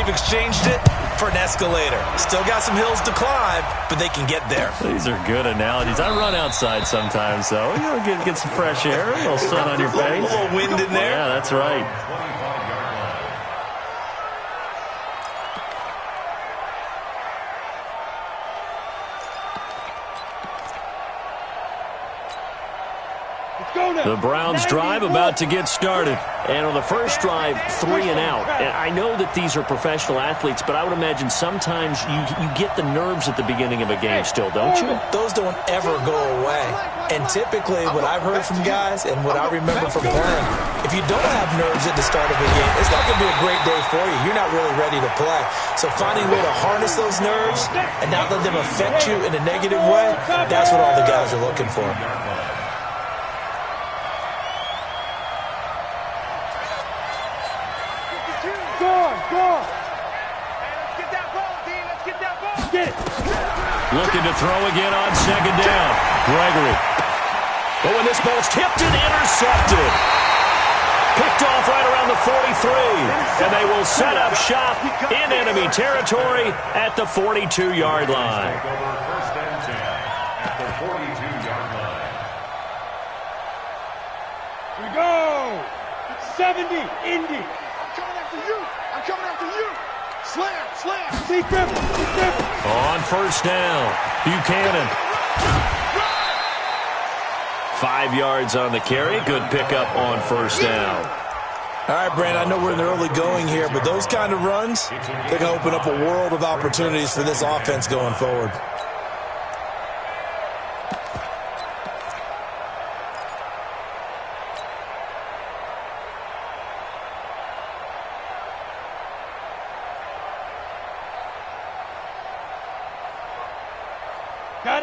they've exchanged it for an escalator. Still got some hills to climb, but they can get there. These are good analogies. I run outside sometimes, though. You know, get some fresh air, a little sun on your face. A little wind in there. Yeah, that's right. The Browns drive about to get started. And on the first drive, 3 and out. And I know that these are professional athletes, but I would imagine sometimes you get the nerves at the beginning of a game still, don't you? Those don't ever go away. And typically what I've heard from guys and what I remember from playing, if you don't have nerves at the start of a game, it's not going to be a great day for you. You're not really ready to play. So finding a way to harness those nerves and not let them affect you in a negative way, that's what all the guys are looking for. Looking to throw again on second down. Gregory. But when this ball's tipped and intercepted. Picked off right around the 43. And they will set up shop in enemy territory at the 42-yard line. Here we go. 70, Indy. I'm coming after you. I'm coming after you. Slam, slam. Secret. On first down, Buchanan. 5 yards on the carry. Good pickup on first down. All right, Brandon, I know we're in the early going here, but those kind of runs, they can open up a world of opportunities for this offense going forward.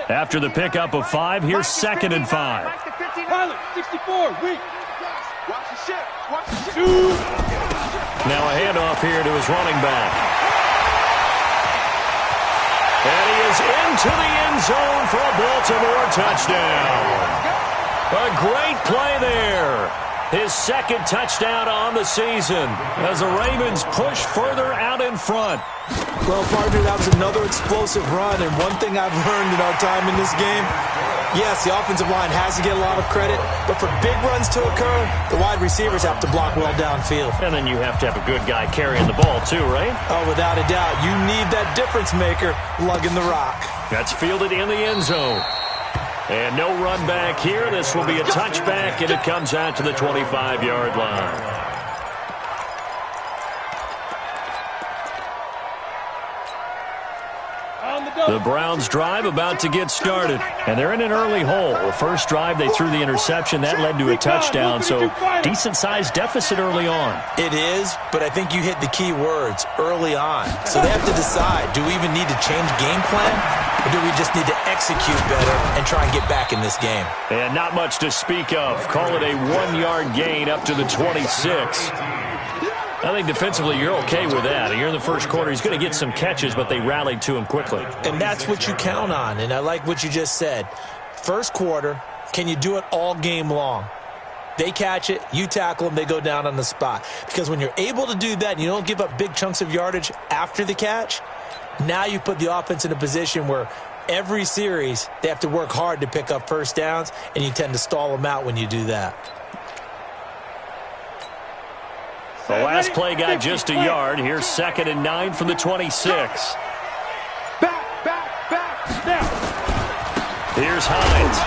After the pickup of 5, here's 2nd and 5. Pilot, 64, weak. Watch the ship. Watch the ship. Now a handoff here to his running back. And he is into the end zone for a Baltimore touchdown. A great play there. His 2nd touchdown on the season as the Ravens push further out in front. Well, partner, that was another explosive run, and one thing I've learned in our time in this game, yes, the offensive line has to get a lot of credit, but for big runs to occur, the wide receivers have to block well downfield. And then you have to have a good guy carrying the ball too, right? Oh, without a doubt. You need that difference maker lugging the rock. That's fielded in the end zone. And no run back here. This will be a touchback, and it comes out to the 25-yard line. The Browns drive about to get started, and they're in an early hole. The first drive, they threw the interception. That led to a touchdown, so decent-sized deficit early on. It is, but I think you hit the key words, early on. So they have to decide, do we even need to change game plan, or do we just need to execute better and try and get back in this game? And not much to speak of. Call it a 1-yard gain up to the 26. I think defensively you're okay with that. Here in the first quarter, he's going to get some catches, but they rallied to him quickly. And that's what you count on, and I like what you just said. First quarter, can you do it all game long? They catch it, you tackle them, they go down on the spot. Because when you're able to do that and you don't give up big chunks of yardage after the catch, now you put the offense in a position where every series they have to work hard to pick up first downs, and you tend to stall them out when you do that. The last play got just a yard. Here's 2nd and 9 from the 26. Back. Now. Here's Hines.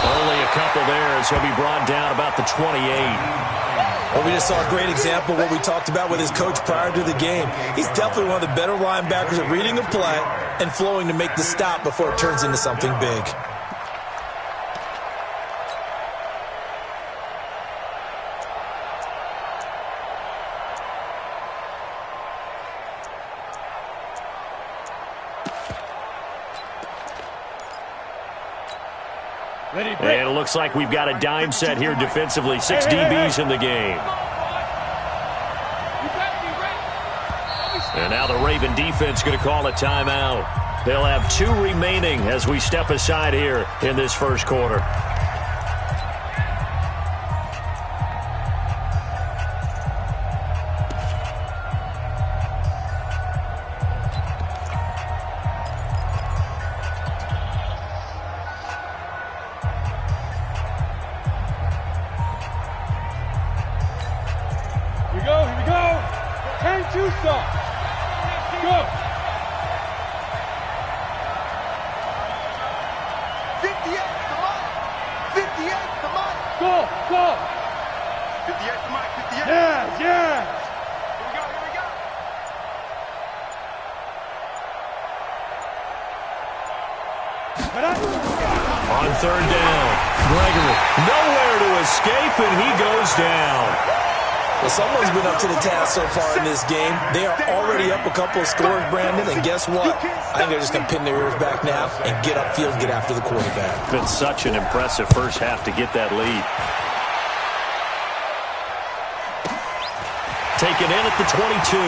Only a couple there as he'll be brought down about the 28. Well, we just saw a great example of what we talked about with his coach prior to the game. He's definitely one of the better linebackers at reading a play and flowing to make the stop before it turns into something big. And it looks like we've got a dime set here defensively. 6 DBs in the game. And now the Raven defense going to call a timeout. They'll have 2 remaining as we step aside here in this first quarter. start. Go. 58, come on. 58, come on. Go, go. 58, come on, 58. Yeah, yeah. Here we go, here we go. On third down, Gregory nowhere to escape, and he goes down. Well, someone's been up to the task so far in this game. They are already up a couple of scores, Brandon, and guess what? I think they're just going to pin their ears back now and get upfield and get after the quarterback. Been such an impressive first half to get that lead. Taken in at the 22.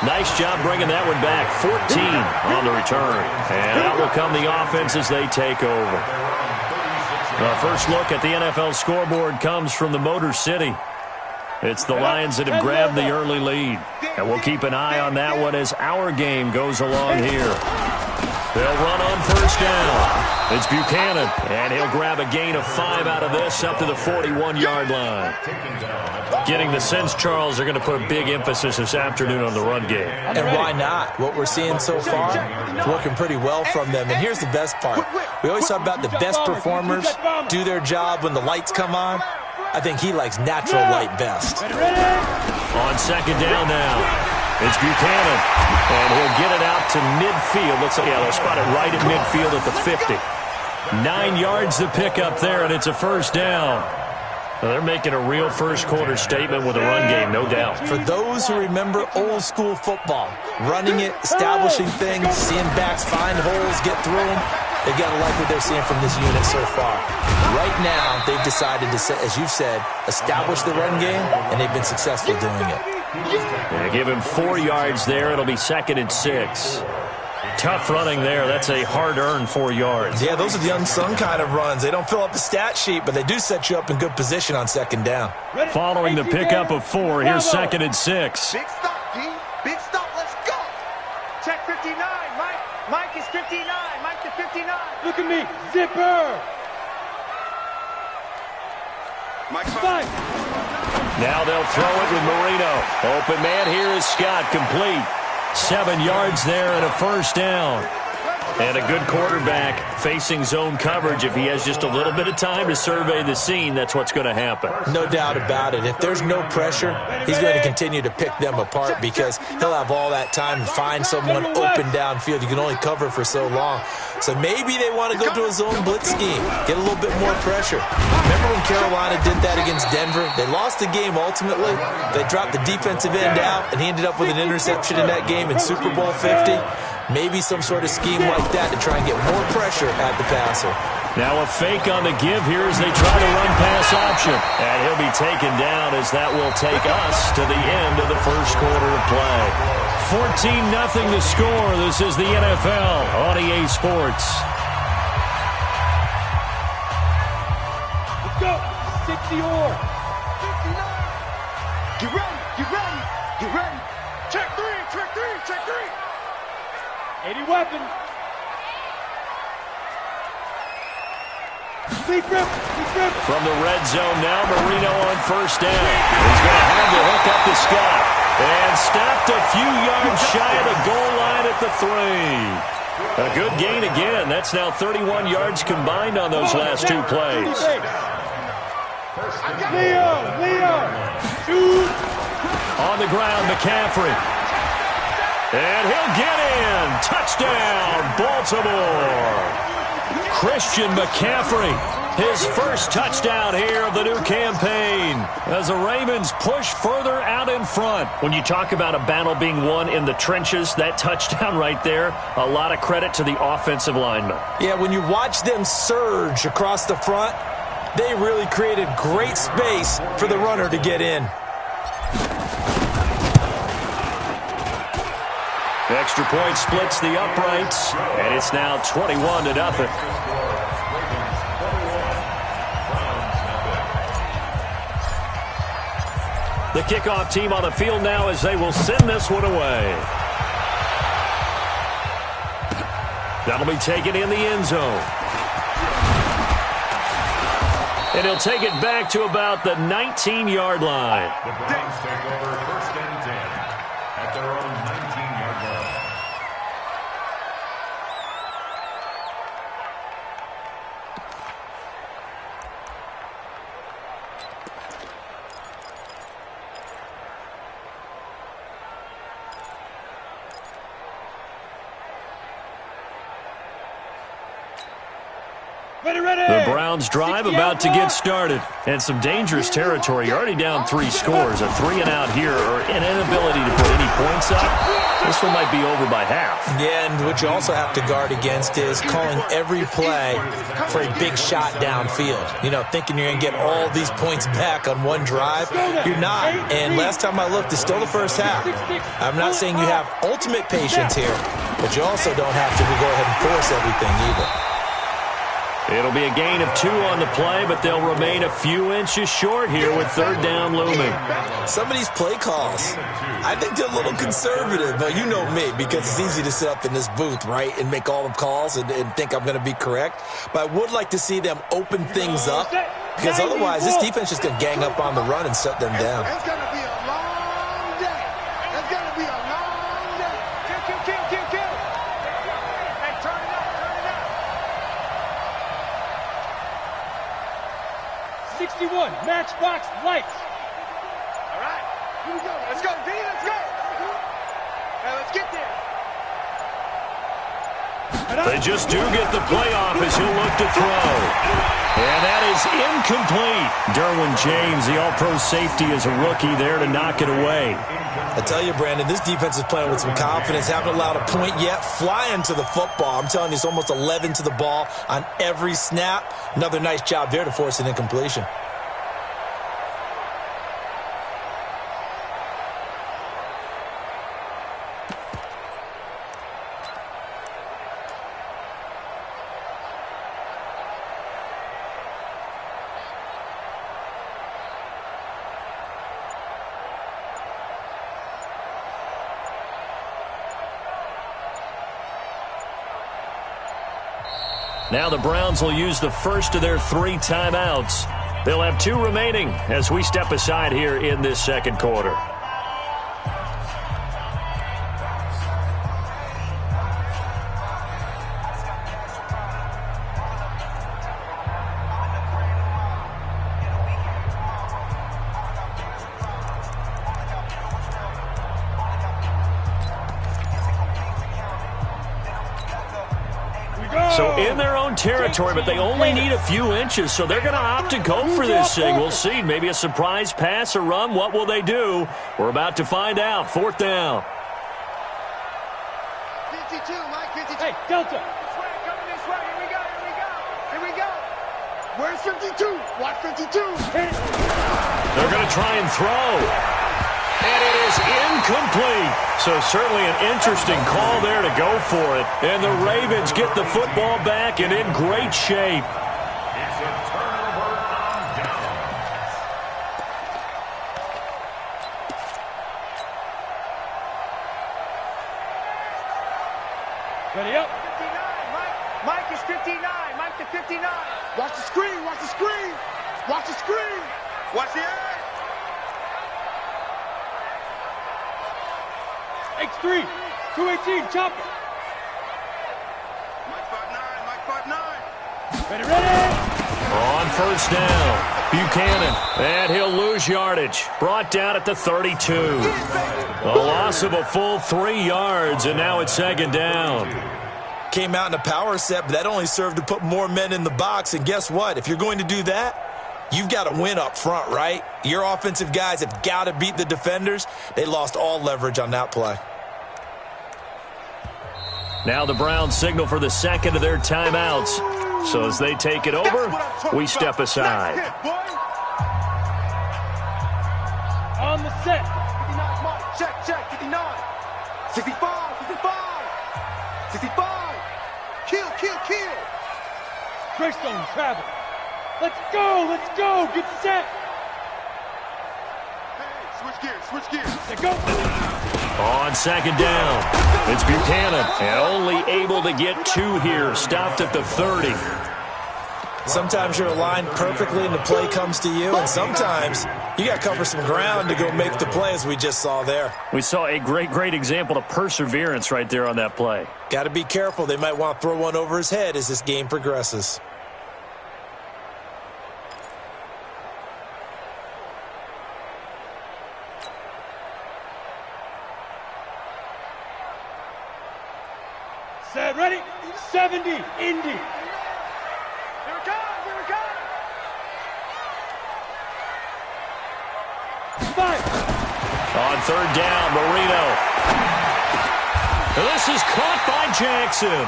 Nice job bringing that one back. 14 on the return. And out will come the offense as they take over. Our first look at the NFL scoreboard comes from the Motor City. It's the Lions that have grabbed the early lead. And we'll keep an eye on that one as our game goes along here. They'll run on first down. It's Buchanan, and he'll grab a gain of 5 out of this up to the 41-yard line. Getting the sense, Charles, they're going to put a big emphasis this afternoon on the run game. And why not? What we're seeing so far is working pretty well from them. And here's the best part. We always talk about the best performers do their job when the lights come on. I think he likes natural light best. On second down now. It's Buchanan, and he'll get it out to midfield. They'll spot it right at midfield at the 50. 9 yards to pick up there, and it's a first down. Well, they're making a real first-quarter statement with a run game, no doubt. For those who remember old-school football, running it, establishing things, seeing backs find holes, get through them, they've got to like what they're seeing from this unit so far. Right now, they've decided to, as you've said, establish the run game, and they've been successful doing it. Yeah, give him 4 yards there. It'll be 2nd and 6. Tough running there. That's a hard-earned 4 yards. Yeah, those are the unsung kind of runs. They don't fill up the stat sheet, but they do set you up in good position on second down. Following the pickup of 4, here's 2nd and 6. Big stop, D. Big stop, let's go. Check 59, Mike. Mike is 59. Mike to 59. Look at me. Zipper. Mike, Fight. Now they'll throw it with Marino. Open man here is Scott, complete. 7 yards there and a first down. And a good quarterback facing zone coverage. If he has just a little bit of time to survey the scene, that's what's going to happen. No doubt about it. If there's no pressure, he's going to continue to pick them apart because he'll have all that time to find someone open downfield. You can only cover for so long. So maybe they want to go to a zone blitz scheme, get a little bit more pressure. Remember when Carolina did that against Denver? They lost the game ultimately. They dropped the defensive end out, and he ended up with an interception in that game in Super Bowl 50. Maybe some sort of scheme like that to try and get more pressure at the passer. Now a fake on the give here as they try to run pass option. And he'll be taken down as that will take us to the end of the first quarter of play. 14-0 to score. This is the NFL on EA Sports. Let's go. 60 or. 59. Get ready, get ready, get ready. Check 3, check 3, check 3. 80 weapon. Deep grip, deep grip. From the red zone now, Marino on first down. He's going to have the hook up to Scott. And stopped a few yards shy of the goal line at the 3. A good gain again. That's now 31 yards combined on those last 2 plays. Leo. Shoot. On the ground, McCaffrey. And he'll get in. Touchdown, Baltimore. Christian McCaffrey, his first touchdown here of the new campaign as the Ravens push further out in front. When you talk about a battle being won in the trenches, that touchdown right there, a lot of credit to the offensive linemen. Yeah, when you watch them surge across the front, they really created great space for the runner to get in. Extra point splits the uprights, and it's now 21-0. The kickoff team on the field now as they will send this one away. That'll be taken in the end zone. And he'll take it back to about the 19-yard line. The Browns take over 1st and 10 at their own 19-yard line. The Browns drive about to get started. And some dangerous territory. You're already down 3 scores. A 3-and-out here or an inability to put any points up. This one might be over by half. Yeah, and what you also have to guard against is calling every play for a big shot downfield. You know, thinking you're going to get all these points back on one drive. You're not. And last time I looked, it's still the first half. I'm not saying you have ultimate patience here, but you also don't have to go ahead and force everything either. It'll be a gain of 2 on the play, but they'll remain a few inches short here with 3rd down looming. Some of these play calls, I think they're a little conservative, but you know me, because it's easy to sit up in this booth, right, and make all the calls and think I'm going to be correct. But I would like to see them open things up, because otherwise this defense is going to gang up on the run and shut them down. It's going to be a long day. It's going to be a long day. Kill. Hey, turn it up. 61, matchbox lights. All right, here we go. Let's go, D. Let's go. Now let's get there. They just do get the play off as he'll look to throw. And that is incomplete. Derwin James, the all-pro safety, is a rookie there to knock it away. I tell you, Brandon, this defense is playing with some confidence. Haven't allowed a point yet. Flying to the football. I'm telling you, it's almost 11 to the ball on every snap. Another nice job there to force an incompletion. Now the Browns will use the first of their 3 timeouts. They'll have 2 remaining as we step aside here in this second quarter. So in their own territory, but they only need a few inches, so they're going to opt to go for this thing. We'll see. Maybe a surprise pass or run. What will they do? We're about to find out. 4th down. 52, Mike, 52. Hey, Delta. This way, coming this way. Here we go. Where's 52? Watch 52. They're going to try and throw. And it is incomplete. So certainly an interesting call there to go for it. And the Ravens get the football back and in great shape. It's a turnover on downs. Ready up. 59, Mike is 59. Mike to 59. Watch the screen. Watch the screen. Watch the screen. Watch the edge. X3, 218, chopper. Mike 5'9", Ready. On 1st down, Buchanan, and he'll lose yardage. Brought down at the 32. A loss of a full 3 yards, and now it's 2nd down. Came out in a power set, but that only served to put more men in the box. And guess what? If you're going to do that, you've got to win up front, right? Your offensive guys have got to beat the defenders. They lost all leverage on that play. Now the Browns signal for the 2nd of their timeouts. So as they take it over, we step aside. On the set. 59, Mike. Check. 59. 65. 65. Kill. Greystone travel. Let's go. Get set. Hey, switch gears. Let go. On 2nd down, it's Buchanan, and only able to get 2 here, stopped at the 30. Sometimes you're aligned perfectly and the play comes to you, and sometimes you got to cover some ground to go make the play, as we just saw there. We saw a great example of perseverance right there on that play. Got to be careful. They might want to throw one over his head as this game progresses. Set, ready? 70, Indy. Here it comes, here it comes. Five. On third down, Marino. This is caught by Jackson.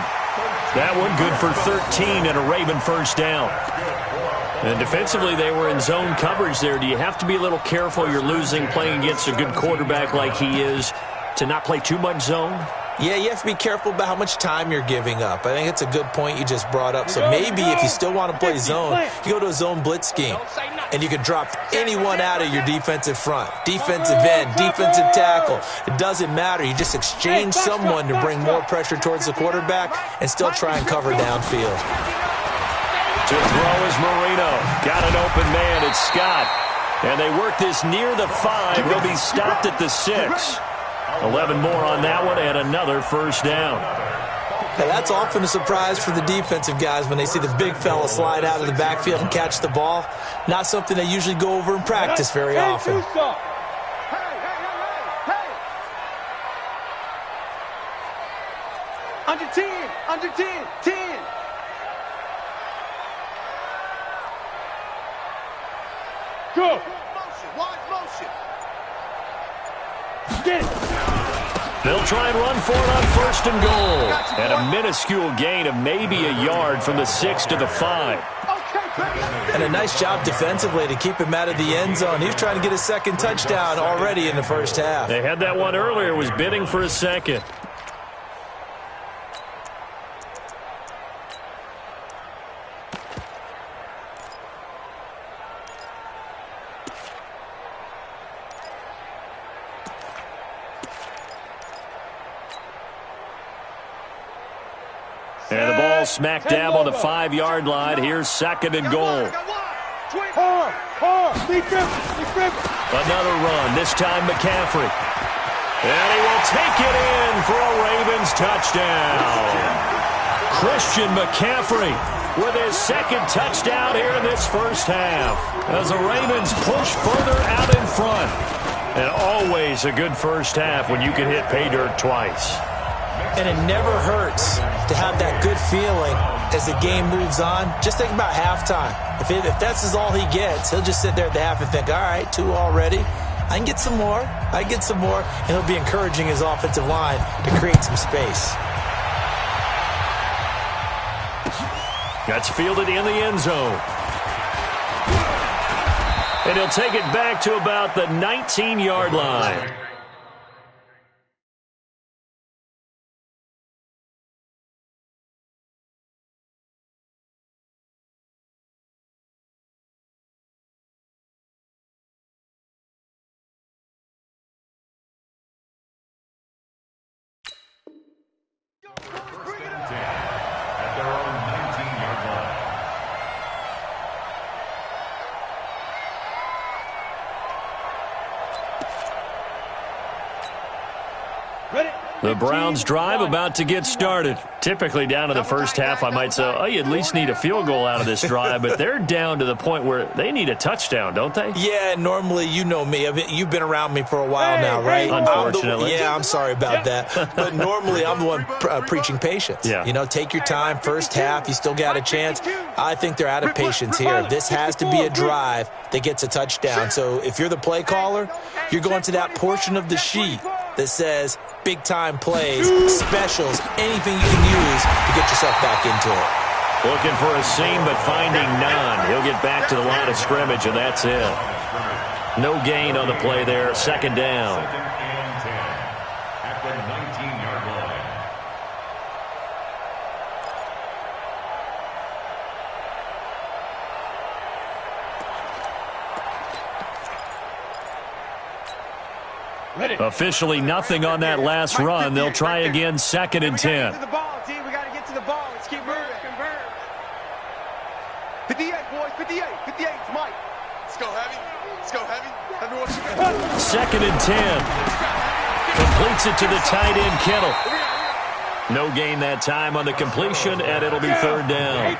That one good for 13 and a Raven first down. And defensively, they were in zone coverage there. Do you have to be a little careful? You're losing playing against a good quarterback like he is to not play too much zone? Yeah, you have to be careful about how much time you're giving up. I think it's a good point you just brought up. So maybe if you still want to play zone, you go to a zone blitz scheme. And you can drop anyone out of your defensive front. Defensive end, defensive tackle. It doesn't matter. You just exchange someone to bring more pressure towards the quarterback and still try and cover downfield. To throw is Marino. Got an open man. It's Scott. And they work this near the 5. He'll be stopped at the 6. 11 more on that one and another first down. Now, that's often a surprise for the defensive guys when they see the big fella slide out of the backfield and catch the ball. Not something they usually go over in practice very often. Under 10, under 10, 10. Go. Motion, wide motion. Get it. They'll try and run for it on first and goal. And a minuscule gain of maybe a yard from the 6 to the 5. And a nice job defensively to keep him out of the end zone. He was trying to get his second touchdown already in the first half. They had that one earlier, was bidding for a second. And the ball smack dab on the 5-yard line. Here's second and goal. Another run, this time McCaffrey. And he will take it in for a Ravens touchdown. Christian McCaffrey with his second touchdown here in this first half. As the Ravens push further out in front. And always a good first half when you can hit pay dirt twice. And it never hurts to have that good feeling as the game moves on. Just think about halftime. If that's all he gets, he'll just sit there at the half and think, all right, 2 already. I can get some more. I can get some more. And he'll be encouraging his offensive line to create some space. That's fielded in the end zone. And he'll take it back to about the 19-yard line. The Browns drive about to get started. Typically down to the first half, I might say, oh, you at least need a field goal out of this drive, but they're down to the point where they need a touchdown, don't they? Yeah, normally, you know me. You've been around me for a while now, right? Unfortunately. I'm sorry about that. But normally, I'm the one preaching patience. Yeah. You know, take your time. First half, you still got a chance. I think they're out of patience here. This has to be a drive that gets a touchdown. So if you're the play caller, you're going to that portion of the sheet that says big-time plays, specials, anything you can use to get yourself back into it. Looking for a seam, but finding none. He'll get back to the line of scrimmage, and that's it. No gain on the play there. Second down. Second and 10 at the 19-yard line. Officially nothing on that last run. They'll try again, second and 10. We got to get to the ball, T. We got to get to the ball. Let's keep moving. 58, 58, it's Mike. Let's go heavy. Let's go heavy. Let me watch you. Second and 10. Completes it to the tight end, Kittle. No gain that time on the completion, and it'll be third down.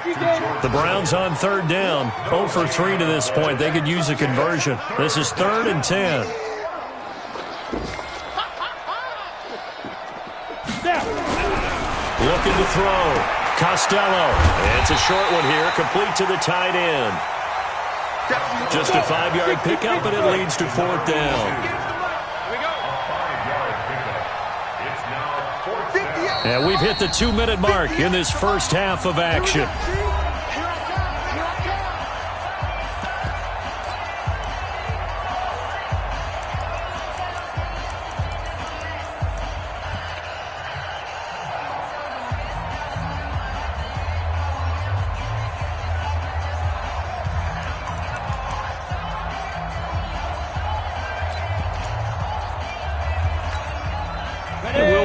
The Browns on third down. 0 for 3 to this point. They could use a conversion. This is 3rd and 10. Looking to throw. Costello. It's a short one here. Complete to the tight end. Just a 5-yard pickup, and it leads to 4th down. And we've hit the 2-minute mark in this first half of action.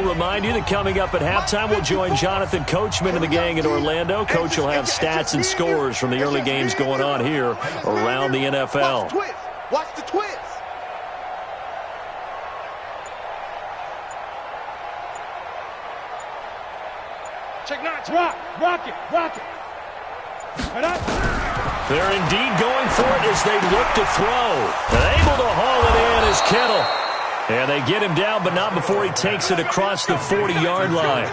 Remind you that coming up at halftime, we'll join Jonathan Coachman and the gang in Orlando. Coach will have stats and scores from the early games going on here around the NFL. Watch the twist. Check 9. Rock it. Right up. They're indeed going for it as they look to throw. And able to haul it in is Kittle. And they get him down, but not before he takes it across the 40-yard line.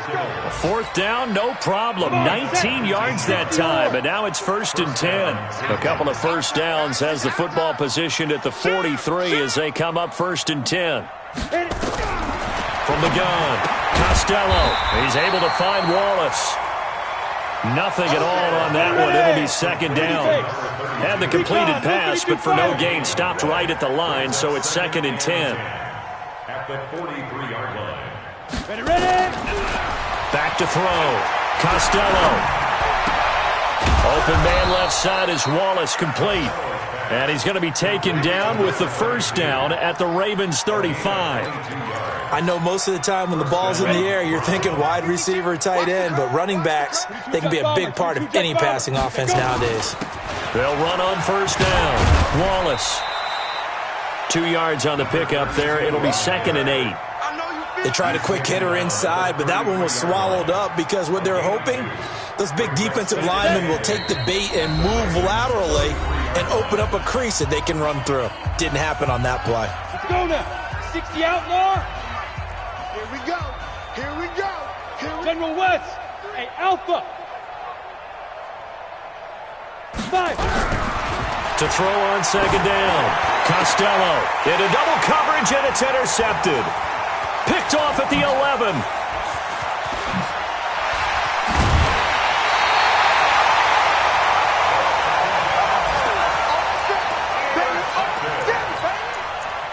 4th down, no problem. 19 yards that time, and now it's 1st and 10. A couple of first downs has the football positioned at the 43 as they come up 1st and 10. From the gun, Costello. He's able to find Wallace. Nothing at all on that one. It'll be 2nd down. Had the completed pass, but for no gain, stopped right at the line, so it's 2nd and 10. At the 43-yard line. Ready. Back to throw. Costello. Open man left side is Wallace, complete. And he's going to be taken down with the 1st down at the Ravens 35. I know most of the time when the ball's in the air, you're thinking wide receiver, tight end, but running backs, they can be a big part of any passing offense nowadays. They'll run on 1st down. Wallace. 2 yards on the pickup there. It'll be 2nd and 8. They tried a quick hitter inside, but that one was swallowed up because what they're hoping, those big defensive linemen will take the bait and move laterally and open up a crease that they can run through. Didn't happen on that play. Let's go now. 60 outlaw. Here we go. General West. Hey, Alpha. 5. To throw on 2nd down. Costello into double coverage, and it's intercepted. Picked off at the 11.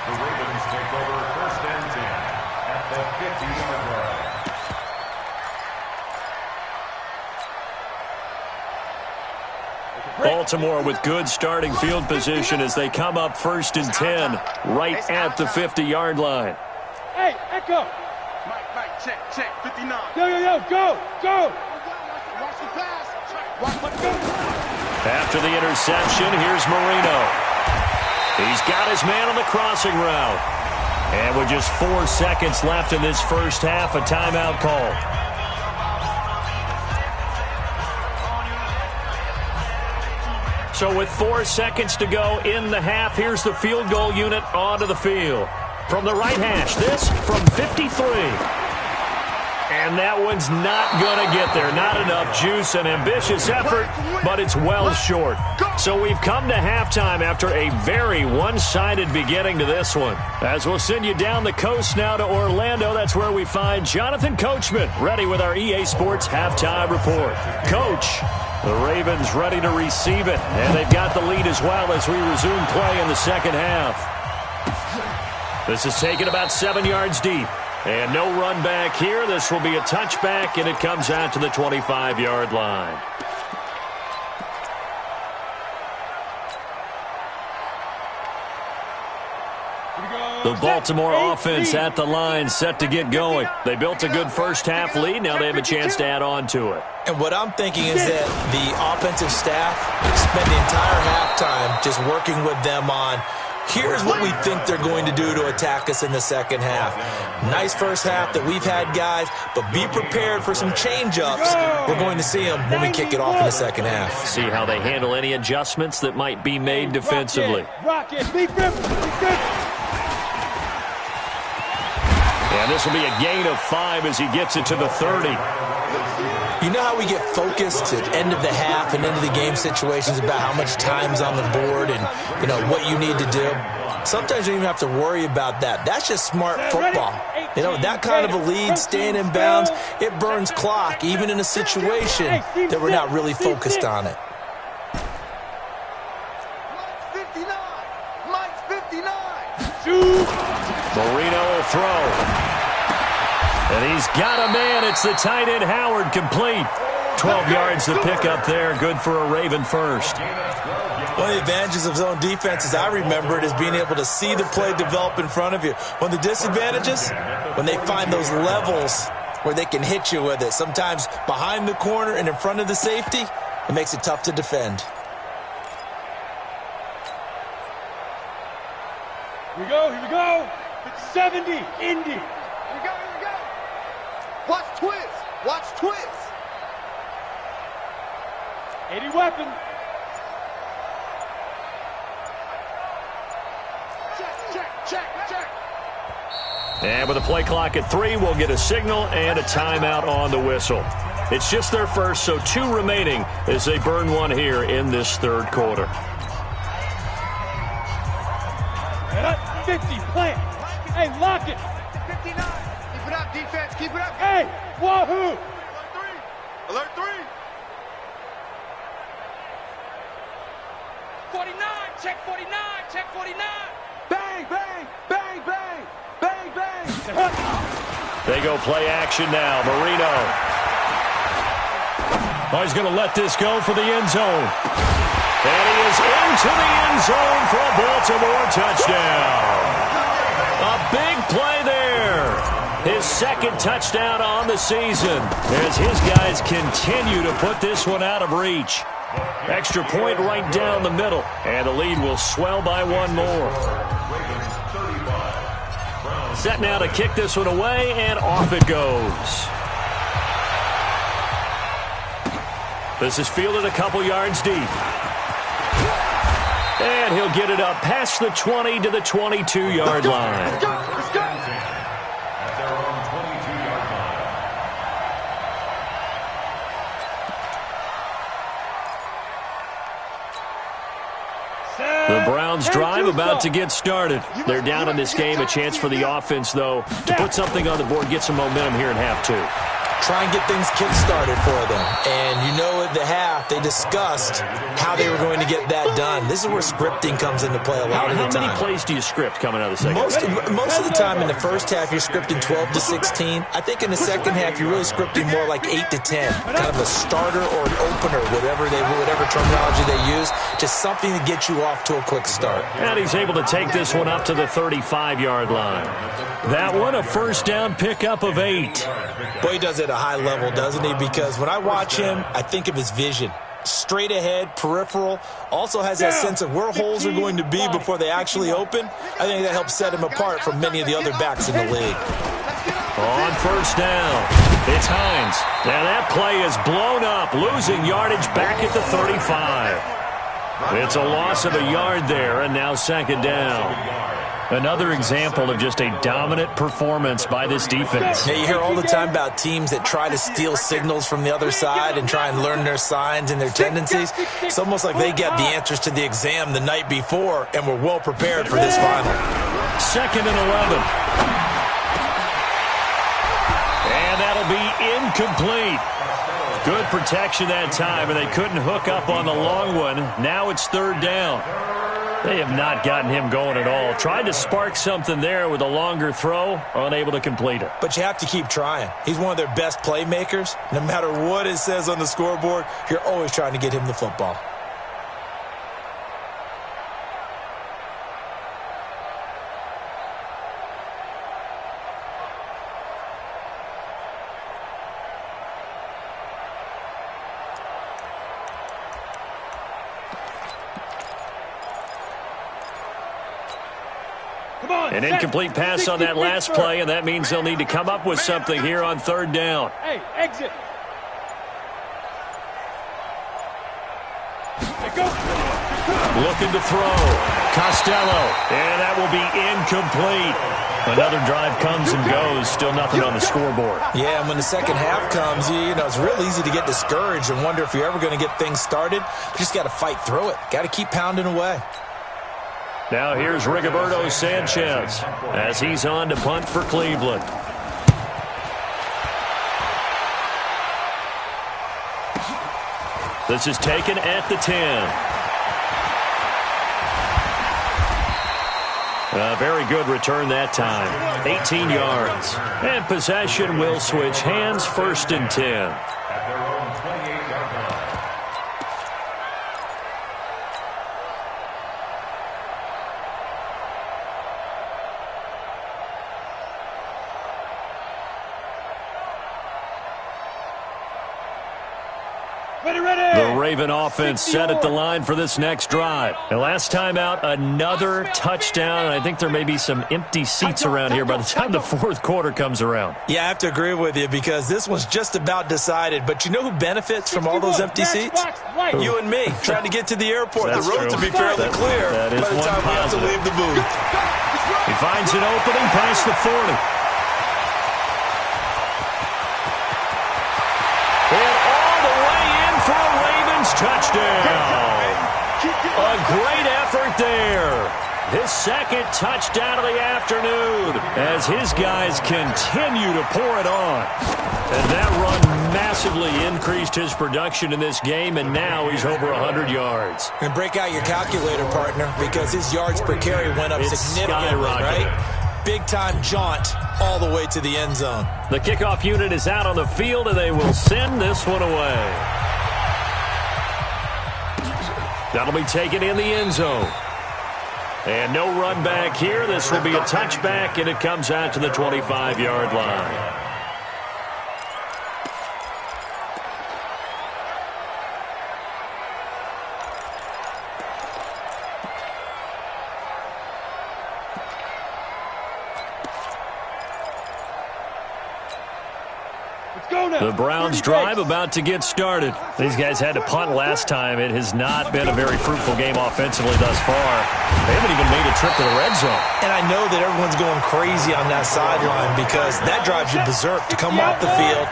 The Ravens take over 1st and 10 at the 50-yard line. Baltimore with good starting field position as they come up 1st and 10 right at the 50-yard line. Hey, Echo. Mike, check, 59. Yo, go. Watch the pass. After the interception, here's Marino. He's got his man on the crossing route. And with just 4 seconds left in this first half, a timeout call. So with 4 seconds to go in the half, here's the field goal unit onto the field. From the right hash, this from 53. And that one's not going to get there. Not enough juice, an ambitious effort, but it's well short. So we've come to halftime after a very one-sided beginning to this one. As we'll send you down the coast now to Orlando, that's where we find Jonathan Coachman, ready with our EA Sports Halftime Report. Coach, the Ravens ready to receive it, and they've got the lead as well as we resume play in the second half. This is taken about 7 yards deep. And no run back here. This will be a touchback, and it comes out to the 25-yard line. Here we go. The Baltimore offense at the line, set to get going. They built a good first-half lead. Now they have a chance to add on to it. And what I'm thinking is that the offensive staff spent the entire halftime just working with them on, here's what we think they're going to do to attack us in the second half. Nice first half that we've had, guys, but be prepared for some change-ups. We're going to see them when we kick it off in the second half. See how they handle any adjustments that might be made defensively. Rock it. Defense. And this will be a gain of 5 as he gets it to the 30. You know how we get focused at end of the half and into the game situations about how much time's on the board and, you know, what you need to do? Sometimes you don't even have to worry about that. That's just smart football. You know, that kind of a lead, staying in bounds, it burns clock, even in a situation that we're not really focused on it. Mike's 59. Marino will throw. And he's got a man. It's the tight end, Howard, complete. 12 yards to pick up there. Good for a Raven first. One of the advantages of zone defense, as I remember it, is being able to see the play develop in front of you. One of the disadvantages, when they find those levels where they can hit you with it, sometimes behind the corner and in front of the safety, it makes it tough to defend. Here we go. It's 70, Indy. Here we go. Watch twist. 80 weapon. Check. And with a play clock at 3, we'll get a signal and a timeout on the whistle. It's just their first, so 2 remaining as they burn one here in this third quarter. 50, plant. Hey, lock it. 59. Keep it up, defense. Keep it up. Hey, wahoo. Alert 3. 49, check 49, check 49. Bang. They go play action now. Marino. Oh, he's going to let this go for the end zone. And he is into the end zone for a Baltimore touchdown. A big play there. His second touchdown on the season as his guys continue to put this one out of reach. Extra point right down the middle, and the lead will swell by one more. Set now to kick this one away, and off it goes. This is fielded a couple yards deep. And he'll get it up past the 20 to the 22-yard line. Let's go. At their own 22-yard line. The Browns drive about to get started. They're down in this game. A chance for the offense, though, to put something on the board, get some momentum here in half 2. Try and get things kick-started for them. And you know at the half, they discussed how they were going to get that done. This is where scripting comes into play a lot of the time. How many plays do you script coming out of the second half? Most of the time in the first half, you're scripting 12 to 16. I think in the second half, you're really scripting more like 8 to 10. Kind of a starter or an opener, whatever terminology they use. Just something to get you off to a quick start. And he's able to take this one up to the 35-yard line. That one, a first down pickup of 8. Boy, he does it at a high level, doesn't he? Because when I watch him, I think of his vision. Straight ahead, peripheral, also has that sense of where holes are going to be before they actually open. I think that helps set him apart from many of the other backs in the league. On first down, it's Hines. Now that play is blown up, losing yardage back at the 35. It's a loss of a yard there, and now second down. Another example of just a dominant performance by this defense. Yeah, you hear all the time about teams that try to steal signals from the other side and try and learn their signs and their tendencies. It's almost like they get the answers to the exam the night before, and we're well prepared for this final. Second and 11. And that'll be incomplete. Good protection that time, and they couldn't hook up on the long one. Now it's third down. They have not gotten him going at all. Tried to spark something there with a longer throw, unable to complete it. But you have to keep trying. He's one of their best playmakers. No matter what it says on the scoreboard, you're always trying to get him the football. An incomplete pass on that last play, and that means they'll need to come up with something here on third down. Hey, exit. Go. Looking to throw. Costello. And that will be incomplete. Another drive comes and goes. Still nothing on the scoreboard. Yeah, and when the second half comes, you know, it's real easy to get discouraged and wonder if you're ever going to get things started. You just got to fight through it. Got to keep pounding away. Now here's Balboa76's as he's on to punt for Cleveland. This is taken at the 10. A very good return that time. 18 yards. And possession will switch hands, 1st and 10. At their own 28-yard line. The Raven offense set at the line for this next drive. And last time out, another touchdown. And I think there may be some empty seats around here by the time the fourth quarter comes around. Yeah, I have to agree with you because this one's just about decided. But you know who benefits from all those empty seats? You and me, trying to get to the airport. That's the road true. to be fairly clear That is by the time we have to leave the booth. He finds an opening past the 40. Touchdown. A great effort there. His second touchdown of the afternoon as his guys continue to pour it on. And that run massively increased his production in this game, and now he's over 100 yards. And break out your calculator, partner, because his yards per carry went up significantly, right? Big-time jaunt all the way to the end zone. The kickoff unit is out on the field, and they will send this one away. That'll be taken in the end zone. And no run back here. This will be a touchback, and it comes out to the 25-yard line. The Browns drive about to get started. These guys had to punt last time. It has not been a very fruitful game offensively thus far. They haven't even made a trip to the red zone. And I know that everyone's going crazy on that sideline because that drives you berserk to come off the field,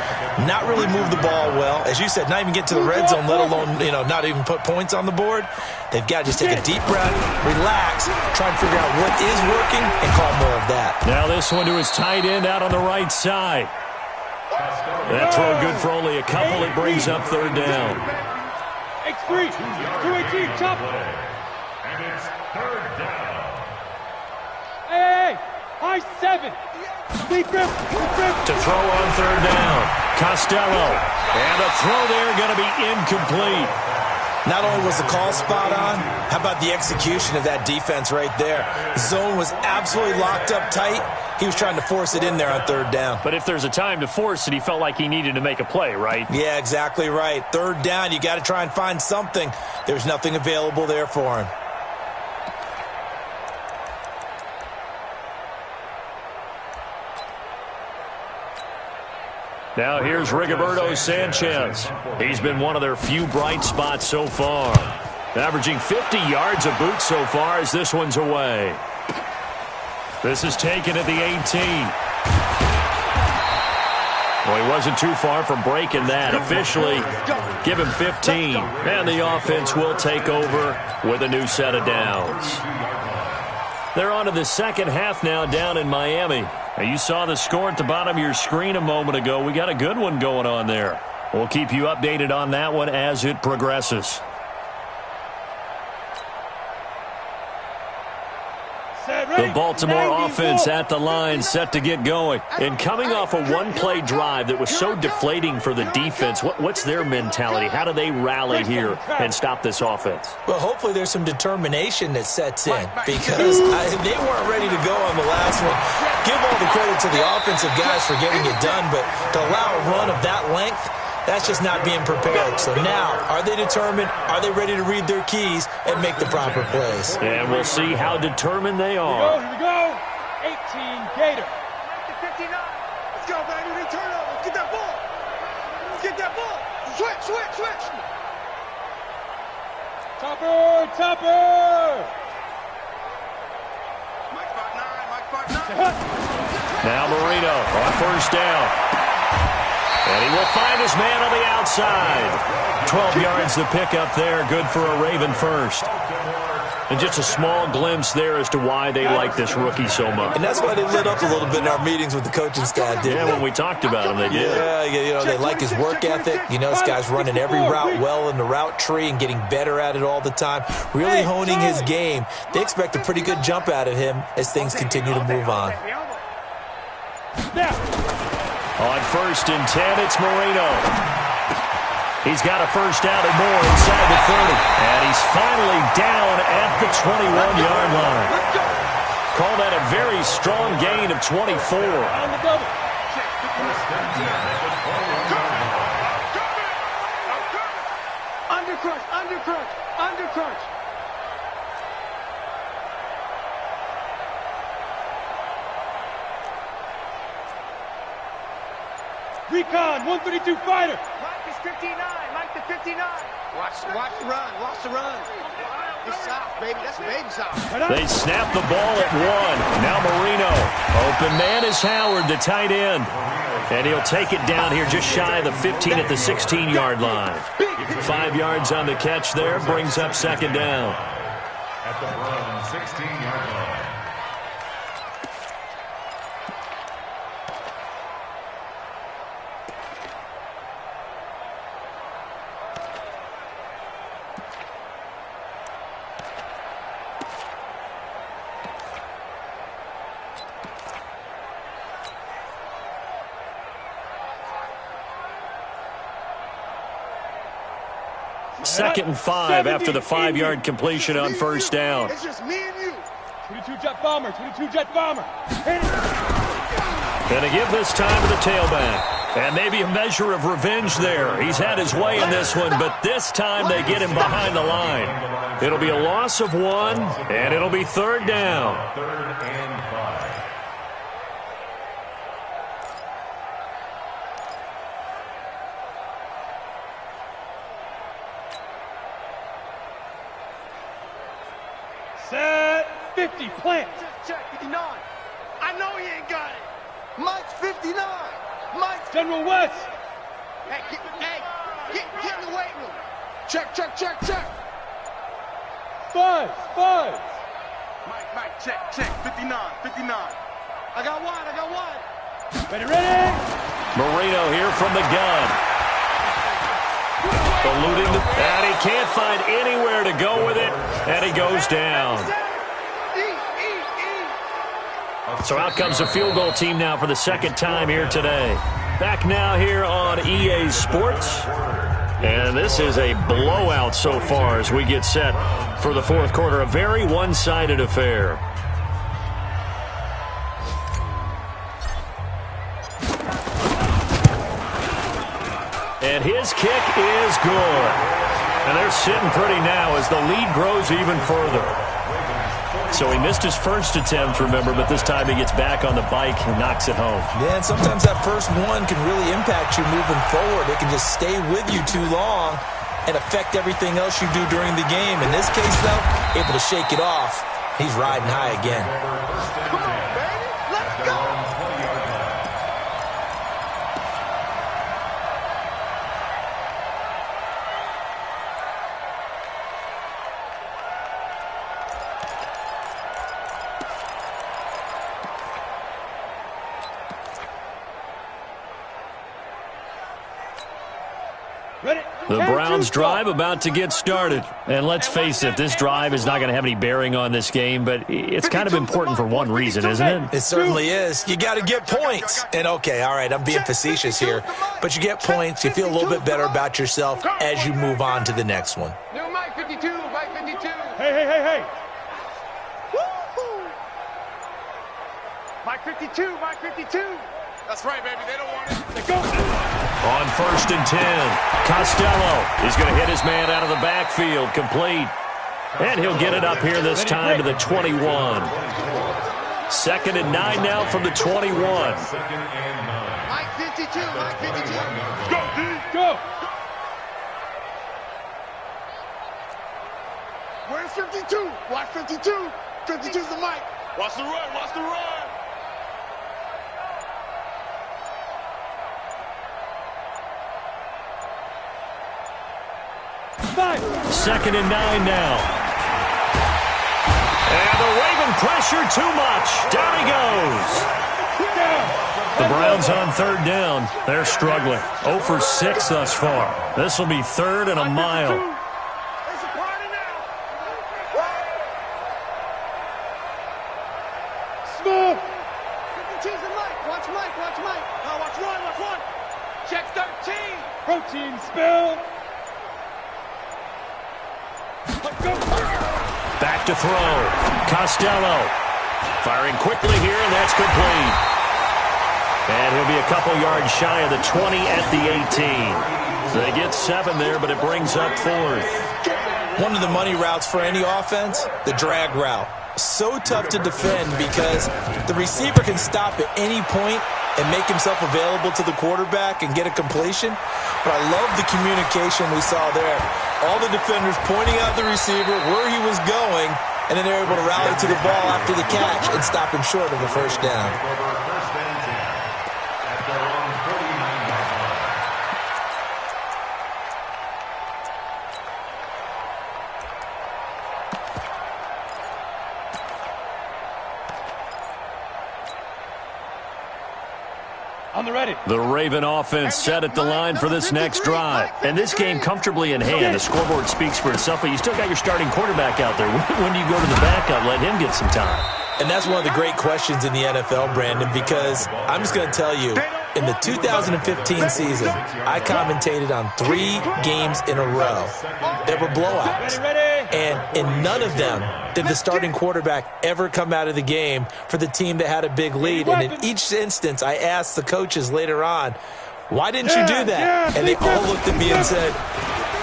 not really move the ball well. As you said, not even get to the red zone, let alone, not even put points on the board. They've got to just take a deep breath, relax, try and figure out what is working, and call more of that. Now this one to his tight end out on the right side. That throw good for only a couple. It brings up third down. X3, 218, chop. And it's third down. Hey, high 7. Deep grip. To throw on third down. Costello. And the throw there going to be incomplete. Not only was the call spot on, how about the execution of that defense right there? The zone was absolutely locked up tight. He was trying to force it in there on third down. But if there's a time to force it, he felt like he needed to make a play, right? Yeah, exactly right. Third down, you got to try and find something. There's nothing available there for him. Now here's Balboa76's. He's been one of their few bright spots so far. Averaging 50 yards a boot so far as this one's away. This is taken at the 18. Well, he wasn't too far from breaking that. Officially, give him 15. And the offense will take over with a new set of downs. They're on to the second half now down in Miami. Now, you saw the score at the bottom of your screen a moment ago. We got a good one going on there. We'll keep you updated on that one as it progresses. The Baltimore offense at the line set to get going. And coming off a one-play drive that was so deflating for the defense, what's their mentality? How do they rally here and stop this offense? Well, hopefully there's some determination that sets in because they weren't ready to go on the last one. Give all the credit to the offensive guys for getting it done, but to allow a run of that length, that's just not being prepared. So now, are they determined? Are they ready to read their keys and make the proper plays? And we'll see how determined they are. Here we go. Gator. Mike to 59. Let's go, baby. We turn over. Get that ball. Get that ball. Switch. Topper. Mike 5'9", Now Marino on first down. And he will find his man on the outside. 12 yards to pick up there. Good for a Raven first. And just a small glimpse there as to why they like this rookie so much. And that's why they lit up a little bit in our meetings with the coaching staff, didn't Yeah, they? when we talked about him, they did. Yeah, they like his work ethic. This guy's running every route well in the route tree and getting better at it all the time. Really honing his game. They expect a pretty good jump out of him as things continue to move on. On first and 10, it's Marino. He's got a first down and more inside the 30. And he's finally down at the 21-yard line. Call that a very strong gain of 24. Undercrunch. Recon, 132 fighter. Mike is 59. Mike to 59. Watch the run. It's south, baby. That's baby south. They snap the ball at 1. Now Marino. Open man is Howard, the tight end. And he'll take it down here just shy of the 15 at the 16-yard line. 5 yards on the catch there. Brings up second down. At the Brown 16-yard line. Second and 5 after the 5-yard completion on first down. It's just me and you. 22 jet bomber. Gonna give this time to the tailback. And maybe a measure of revenge there. He's had his way in this one, but this time they get him behind the line. It'll be a loss of 1, and it'll be third down. Third and 5. Set 50, plant. Check 59. I know he ain't got it. Mike's 59. Mike's General West. Hey, get in the weight room. Check. Buzz. Mike, check. 59. I got one. Ready. Marino here from the gun. Eluding and he can't find anywhere to go with it, and he goes down. So out comes the field goal team now for the second time here today. Back now here on EA Sports. And this is a blowout so far as we get set for the fourth quarter. A very one-sided affair. And his kick is good. And they're sitting pretty now as the lead grows even further. So he missed his first attempt, remember, but this time he gets back on the bike and knocks it home. Yeah, and sometimes that first one can really impact you moving forward. It can just stay with you too long and affect everything else you do during the game. In this case, though, able to shake it off. He's riding high again. Come on, baby. Let's go. The Browns drive about to get started. And let's face it, this drive is not going to have any bearing on this game, but it's kind of important for one reason, isn't it? It certainly is. You got to get points. And, okay, all right, I'm being facetious here. But you get points. You feel a little bit better about yourself as you move on to the next one. New Mike 52. Hey. Mike 52. That's right, baby. They don't want it. They go. On first and 10, Costello is going to hit his man out of the backfield, complete. And he'll get it up here this time to the 21. 2nd and 9 now from the 21. 2nd and 9. Mike 52, Mike 52. Go, D, go. Where's 52? Watch 52. 52's the Mike. Watch the run, watch the run. Five. 2nd and 9 now. And the Raven pressure too much. Down he goes. The Browns on 3rd down. They're struggling. 0 for 6 thus far. This will be 3rd and a mile. It's a party now. Small. 52's the Mike. Watch Mike, watch Mike. Now watch one, watch one. Check 13. Protein spill. Back to throw. Costello. Firing quickly here, and that's complete. And he'll be a couple yards shy of the 20 at the 18. So they get 7 there, but it brings up 4th. One of the money routes for any offense, the drag route. So tough to defend because the receiver can stop at any point and make himself available to the quarterback and get a completion. But I love the communication we saw there. All the defenders pointing out the receiver, where he was going, and then they're able to rally to the ball after the catch and stop him short of a first down. First and 10 at their own 39-yard line. On the ready. The Raven offense set at the line for this next drive. And this game comfortably in hand. The scoreboard speaks for itself, but you still got your starting quarterback out there. When do you go to the backup? Let him get some time. And that's one of the great questions in the NFL, Brandon, because I'm just going to tell you, in the 2015 season, I commentated on 3 games in a row. There were blowouts. And in none of them did the starting quarterback ever come out of the game for the team that had a big lead. And in each instance, I asked the coaches later on, why didn't you do that? And they all looked at me and said,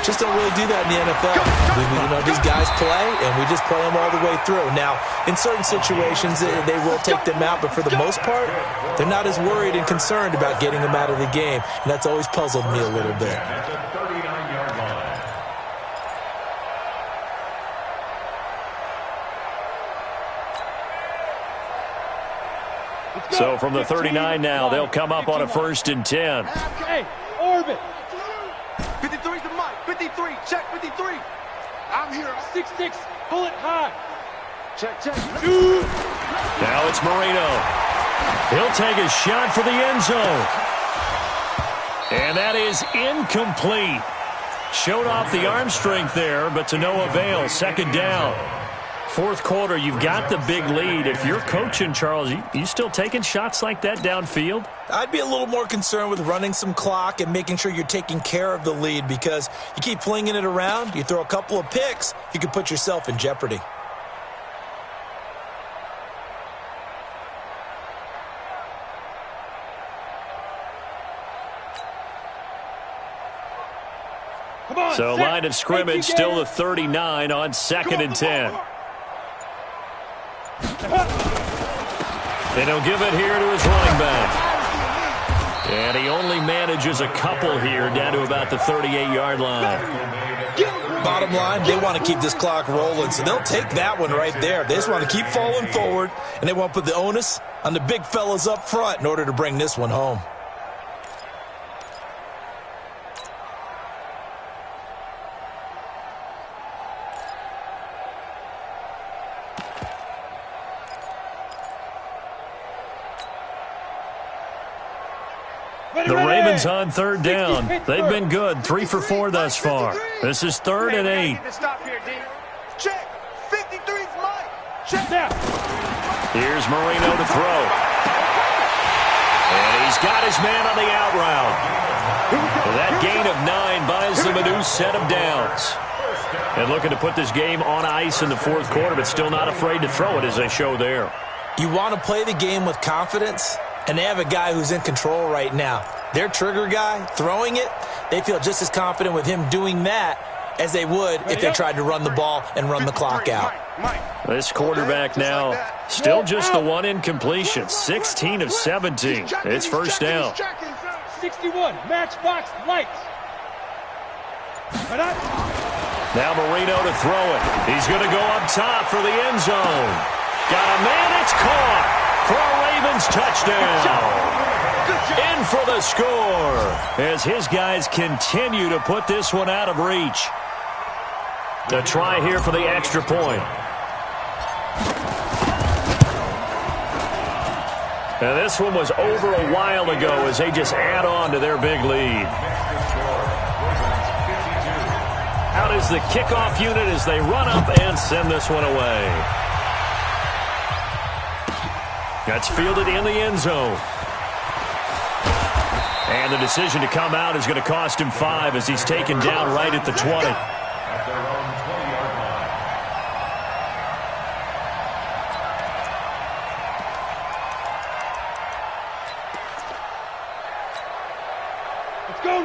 just don't really do that in the NFL. These guys play, and we just play them all the way through. Now, in certain situations, they will take them out, but for the most part, they're not as worried and concerned about getting them out of the game. And that's always puzzled me a little bit. At the 39-yard line. So from the 39 now, they'll come up on a 1st and 10. Hey, orbit. 53's the Mike. 53. Check 53. I'm here. 6'6", pull it high. Check. Now it's Marino. He'll take a shot for the end zone. And that is incomplete. Showed off the arm strength there, but to no avail. 2nd down. 4th quarter, you've got the big lead. If you're coaching, Charles, you still taking shots like that downfield? I'd be a little more concerned with running some clock and making sure you're taking care of the lead, because you keep flinging it around, you throw a couple of picks, you can put yourself in jeopardy. So line of scrimmage still the 39 on 2nd and 10. And he'll give it here to his running back. And he only manages a couple here down to about the 38-yard line. Bottom line, they want to keep this clock rolling, so they'll take that one right there. They just want to keep falling forward, and they want to put the onus on the big fellas up front in order to bring this one home. The Ravens on 3rd down. They've been good, 3 for 4 thus far. This is 3rd and 8. Stop here, D. Check. 53's Mike. Check. Here's Marino to throw. And he's got his man on the out route. That gain of 9 buys them a new set of downs. And looking to put this game on ice in the 4th quarter, but still not afraid to throw it as they show there. You want to play the game with confidence, and they have a guy who's in control right now. Their trigger guy, throwing it, they feel just as confident with him doing that as they would if they tried to run the ball and run the clock out. This quarterback now Still just the one incompletion. 16 of 17. It's first down. 61, matchbox lights. Now Marino to throw it. He's going to go up top for the end zone. Got a man, it's caught for a Ravens touchdown. In for the score as his guys continue to put this one out of reach. The try here for the extra point. Now this one was over a while ago as they just add on to their big lead. Out is the kickoff unit as they run up and send this one away. That's fielded in the end zone. And the decision to come out is going to cost him 5 as he's taken down right at the 20. At their own 20-yard line.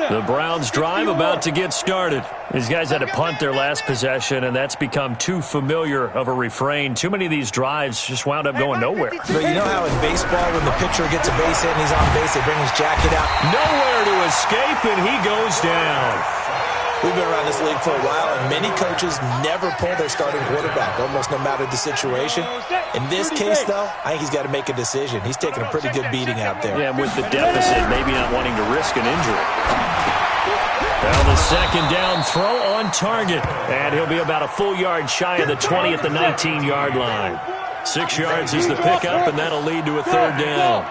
The Browns drive about to get started. These guys had to punt their last possession, and that's become too familiar of a refrain. Too many of these drives just wound up going nowhere. But you know how in baseball, when the pitcher gets a base hit and he's on base, they bring his jacket out? Nowhere to escape, and he goes down. We've been around this league for a while, and many coaches never pull their starting quarterback, almost no matter the situation. In this case, though, I think he's got to make a decision. He's taking a pretty good beating out there. Yeah, with the deficit, maybe not wanting to risk an injury. Well, the second down throw on target, and he'll be about a full yard shy of the 20 at the 19-yard line. 6 yards is the pickup, and that'll lead to a third down.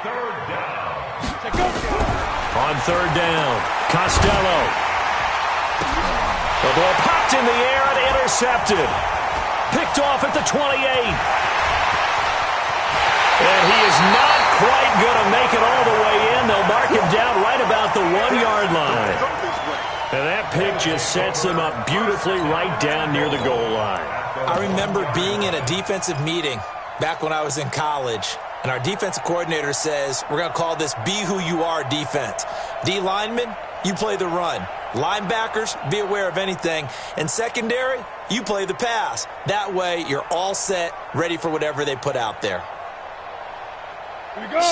On third down, Costello. The ball popped in the air and intercepted. Picked off at the 28. And he is not quite going to make it all the way in. They'll mark him down right about the 1-yard line. And that pick just sets him up beautifully right down near the goal line. I remember being in a defensive meeting back when I was in college, and our defensive coordinator says, we're going to call this Be Who You Are defense. D linemen, you play the run. Linebackers, be aware of anything. And secondary, you play the pass. That way, you're all set, ready for whatever they put out there.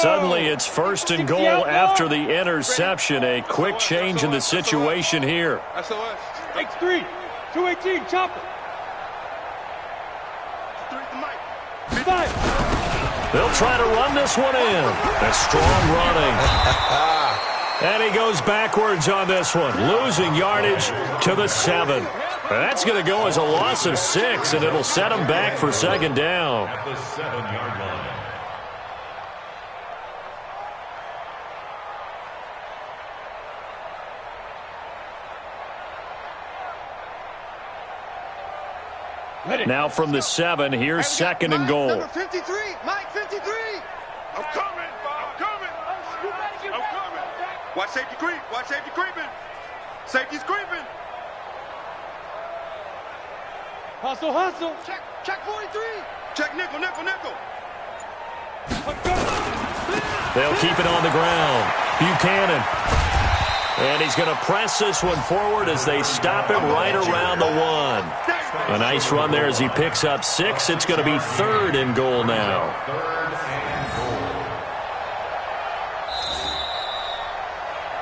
Suddenly, it's first and goal after the interception. A quick change in the situation here. X3, 218, chopper. They'll try to run this one in. A strong running. And he goes backwards on this one, losing yardage to the 7. That's going to go as a loss of 6, and it'll set him back for second down. At the 7-yard line. Now from the 7, here's second and goal. Number 53, Mike 53. I'm coming. I'm coming. I'm coming. Watch safety creep. Watch safety creeping. Safety's creeping. Hustle, hustle. Check 43. Check nickel. They'll keep it on the ground. Buchanan. And he's going to press this one forward as they stop him right around the 1. A nice run there as he picks up 6. It's going to be third and goal now.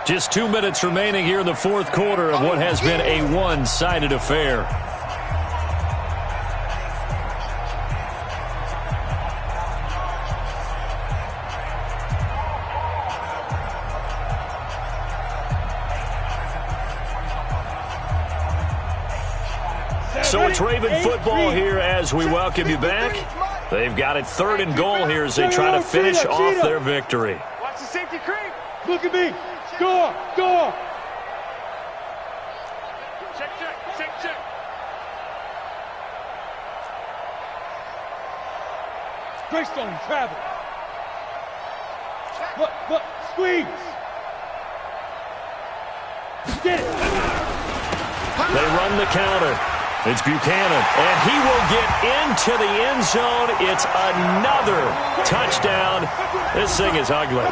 Just 2 minutes remaining here in the fourth quarter of what has been a one-sided affair. So it's Raven football here as we welcome you back. They've got it third and goal here as they try to finish off their victory. Watch the safety creep. Look at me. Score. Check. Greystone travel. But squeeze. Get it. They run the counter. It's Buchanan, and he will get into the end zone. It's another touchdown. This thing is ugly.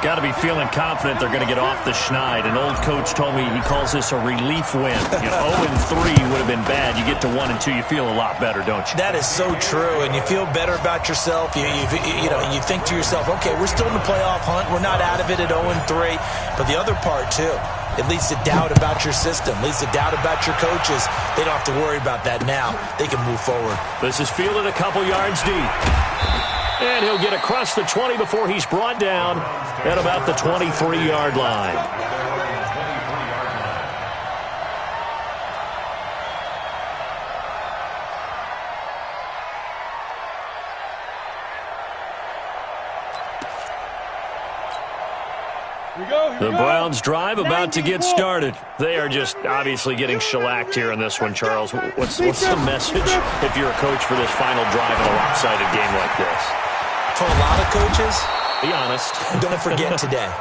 Got to be feeling confident they're going to get off the schneid. An old coach told me he calls this a relief win. 0-3 would have been bad. You get to 1-2, you feel a lot better, don't you? That is so true, and you feel better about yourself. You think to yourself, okay, we're still in the playoff hunt. We're not out of it at 0-3. But the other part, too, it leads to doubt about your system, leads to doubt about your coaches. They don't have to worry about that now. They can move forward. This is fielded a couple yards deep. And he'll get across the 20 before he's brought down at about the 23-yard line. The Browns drive about to get started. They are just obviously getting shellacked here in this one, Charles. What's the message if you're a coach for this final drive in a lopsided game like this? For a lot of coaches, be honest. Don't forget today.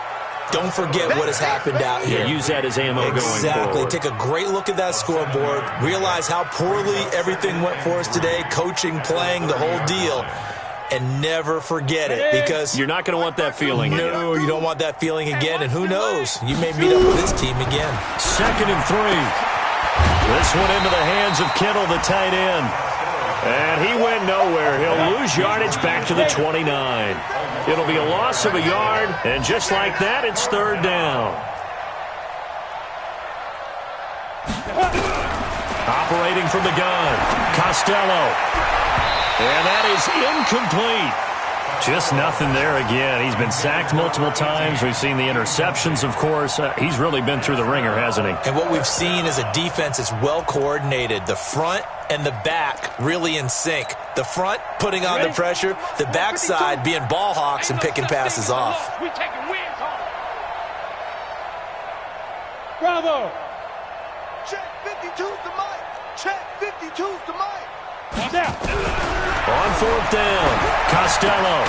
Don't forget what has happened out here. Yeah, use that as ammo going forward. Exactly. Take a great look at that scoreboard. Realize how poorly everything went for us today. Coaching, playing, the whole deal. And never forget it, because you're not going to want that feeling again. No, you don't want that feeling again. And who knows? You may meet up with this team again. 2nd and 3. This one into the hands of Kittle, the tight end. And he went nowhere. He'll lose yardage back to the 29. It'll be a loss of a yard, and just like that, it's 3rd down. Operating from the gun, Costello. And that is incomplete. Just nothing there again. He's been sacked multiple times. We've seen the interceptions, of course. He's really been through the ringer, hasn't he? And what we've seen is a defense that's well coordinated. The front and the back really in sync. The front putting on the pressure. The backside being ball hawks and picking passes off. We're taking wins home. Bravo. Check 52's the mic. Check 52's the mic. On 4th down, Costello.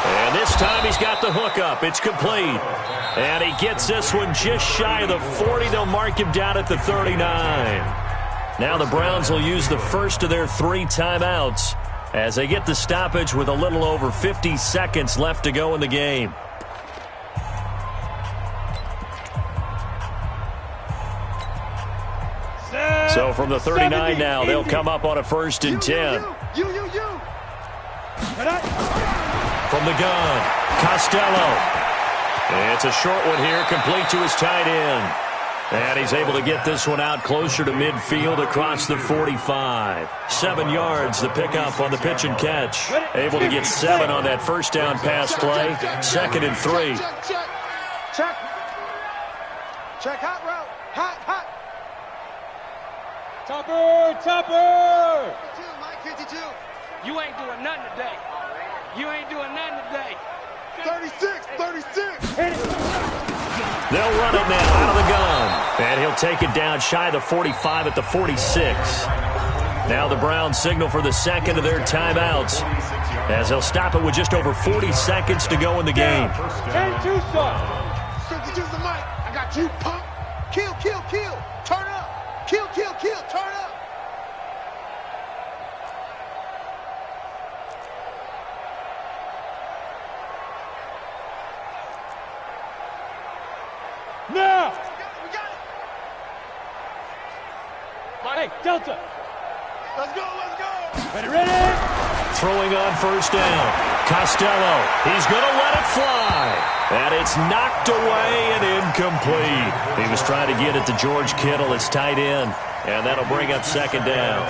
And this time he's got the hook up. It's complete. And he gets this one just shy of the 40. They'll mark him down at the 39. Now the Browns will use the first of their 3 timeouts as they get the stoppage with a little over 50 seconds left to go in the game. So from the 39 now, they'll come up on a 1st and 10. From the gun, Costello. It's a short one here, complete to his tight end. And he's able to get this one out closer to midfield across the 45. 7 yards, the pickup on the pitch and catch. Able to get 7 on that 1st down pass play. 2nd and 3. Check hot route. Hot. Topper! 52, Mike, 52. You ain't doing nothing today. 36. They'll run it now out of the gun. And he'll take it down shy of the 45 at the 46. Now the Browns signal for the 2nd of their timeouts, as they'll stop it with just over 40 seconds to go in the game. 52, son. 52's the mic. I got you, punk. Kill. Turn up. Kill. Turn up. Now. We got it. Hey, Delta. Let's go. Ready? Throwing on 1st down. Costello. He's going to let it fly. And it's knocked away and incomplete. He was trying to get it to George Kittle, his tight end. And that'll bring up 2nd down.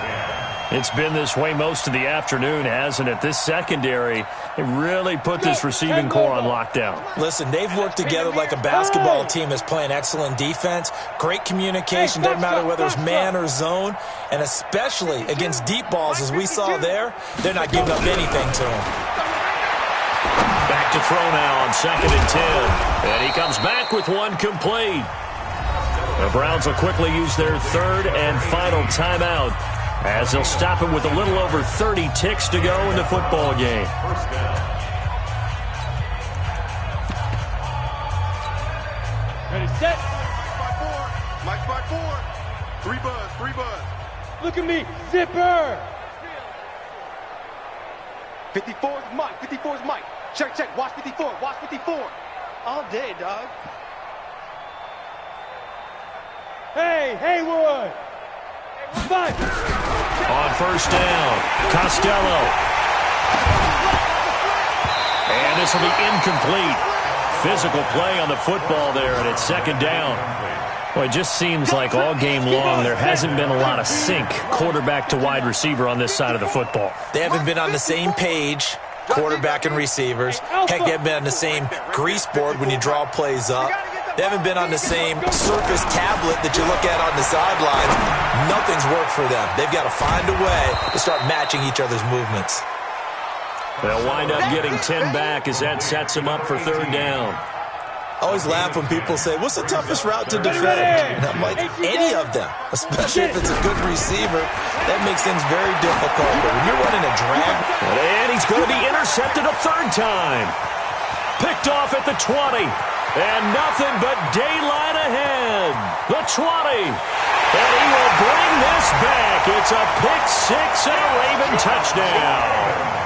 It's been this way most of the afternoon, hasn't it? This secondary, they really put this receiving core on lockdown. Listen, they've worked together like a basketball team that's playing excellent defense. Great communication, doesn't matter whether it's man or zone. And especially against deep balls, as we saw there, they're not giving up anything to them. Back to throw now on 2nd and 10. And he comes back with one complete. The Browns will quickly use their 3rd and final timeout, as they'll stop it with a little over 30 ticks to go in the football game. Ready, set. Mike by 4. 3 buzz. Look at me, zipper. 54's Mike. Check. Watch 54. All day, dog. Hey, Haywood! Fight! On first down, Costello. And this will be incomplete. Physical play on the football there, and it's second down. Well, it just seems like all game long there hasn't been a lot of sync quarterback to wide receiver on this side of the football. They haven't been on the same page, quarterback and receivers. Heck, they haven't been on the same grease board when you draw plays up. They haven't been on the same surface tablet that you look at on the sidelines. Nothing's worked for them. They've got to find a way to start matching each other's movements. They'll wind up getting 10 back as that sets them up for third down. I always laugh when people say, what's the toughest route to defend? And I'm like, any of them, especially if it's a good receiver. That makes things very difficult. But when you're running a drag. And he's going to be intercepted a third time. Picked off at the 20. And nothing but daylight ahead. The 20. And he will bring this back. It's a pick six and a Raven touchdown.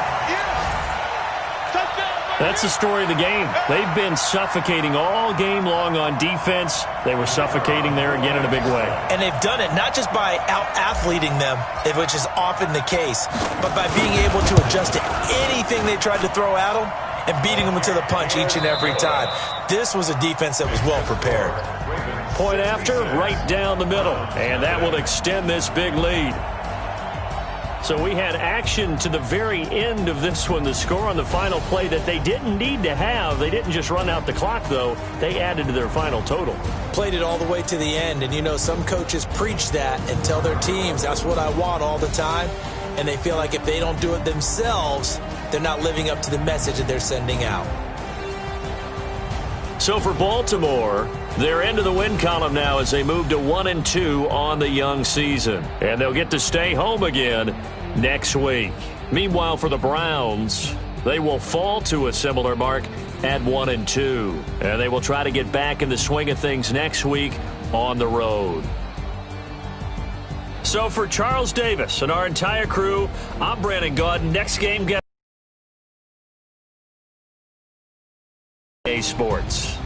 That's the story of the game. They've been suffocating all game long on defense. They were suffocating there again in a big way. And they've done it not just by out-athleting them, which is often the case, but by being able to adjust to anything they tried to throw at them and beating them to the punch each and every time. This was a defense that was well prepared. Point after, right down the middle. And that will extend this big lead. So we had action to the very end of this one. The score on the final play that they didn't need to have. They didn't just run out the clock, though. They added to their final total. Played it all the way to the end. And, you know, some coaches preach that and tell their teams, that's what I want all the time. And they feel like if they don't do it themselves, they're not living up to the message that they're sending out. So for Baltimore, they're into the win column now as they move to 1-2 on the young season. And they'll get to stay home again next week. Meanwhile, for the Browns, they will fall to a similar mark at 1-2. And they will try to get back in the swing of things next week on the road. So for Charles Davis and our entire crew, I'm Brandon Gaudin. Next game, get Sports.